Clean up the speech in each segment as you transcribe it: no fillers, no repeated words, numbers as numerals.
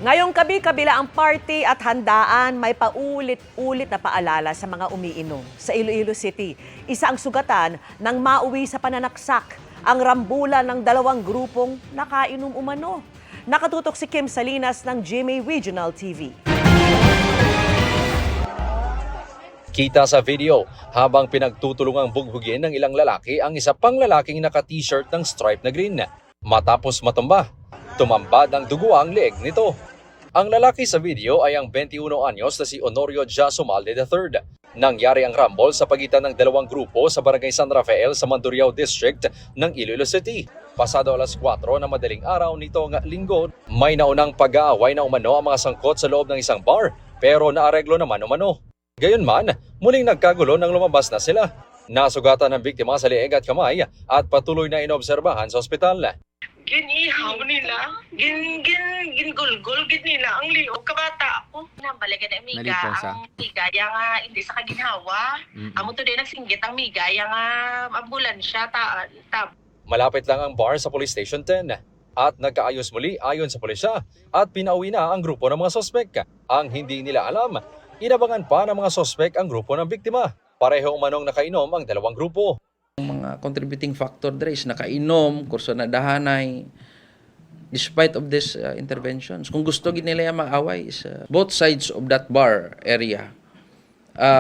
Ngayong kabi-kabila ang party at handaan, may paulit-ulit na paalala sa mga umiinom. Sa Iloilo City, isa ang sugatan ng mauwi sa pananaksak ang rambulan ng dalawang grupong nakainom umano. Nakatutok si Kim Salinas ng GMA Regional TV. Kita sa video habang pinagtutulungang bugbugin ng ilang lalaki ang isa pang lalaking naka-t-shirt ng stripe na green. Matapos matumba, tumambad ang dugo ang leeg nito. Ang lalaki sa video ay ang 21 anyos na si Honorio Jasumalde III. Nangyari ang rumble sa pagitan ng dalawang grupo sa Barangay San Rafael sa Mandurriao District ng Iloilo City. Pasado alas 4 na madaling araw nitong linggo, may naunang pag-aaway na umano ang mga sangkot sa loob ng isang bar pero naareglo naman umano. Gayunman, muling nagkagulo nang lumabas na sila. Nasugatan ng biktima sa leeg at kamay at patuloy na inobserbahan sa ospital. Ginihaw nila, gingulgul nila ang liog kabata ako. Nabalikan na miga Naliposa. ang migaya nga hindi sa kaginhawa. Amo to din nagsinggit ang migaya nga ambulansya ta. Malapit lang ang bar sa Police Station 10 at nagkaayos muli ayon sa pulisya at pinauwi na ang grupo ng mga sospek. Ang hindi nila alam, inabangan pa ng mga sospek ang grupo ng biktima. Pareho umanong nakainom ang dalawang grupo. Mga contributing factor there is nakainom, kurso na dahanay, despite of these interventions. Kung gusto gid nila yung maaway is both sides of that bar area,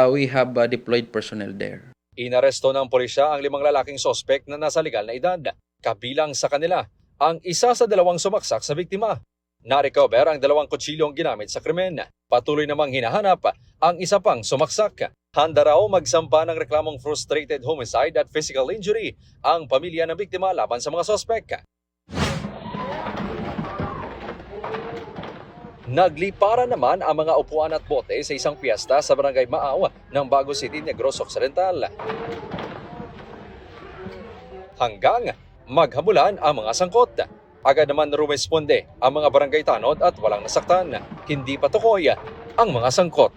we have deployed personnel there. Inaresto ng pulisya ang 5 lalaking sospek na nasa legal na edad. Kabilang sa kanila, ang isa sa dalawang sumaksak sa biktima. Na-recover ang 2 kutsilyong ginamit sa krimen. Patuloy namang hinahanap ang isa pang sumaksak. Handa raw magsampa ng reklamong frustrated homicide at physical injury ang pamilya ng biktima laban sa mga sospek. Nagliparan naman ang mga upuan at bote sa isang piyesta sa Barangay Maaw ng Bago City, Negros Occidental. Hanggang maghabulan ang mga sangkot. Agad naman rumesponde ang mga barangay tanod at walang nasaktan. Hindi patukoy ang mga sangkot.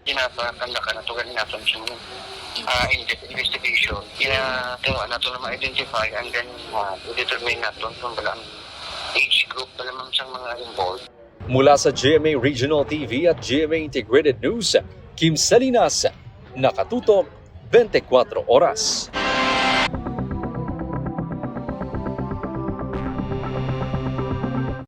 Kinapakanda na ito galing natin sa investigation. Kinatunga natin na ma-identify and then determine natin kung balang age group na naman siyang mga involved. Mula sa GMA Regional TV at GMA Integrated News, Kim Salinas, nakatutok 24 oras.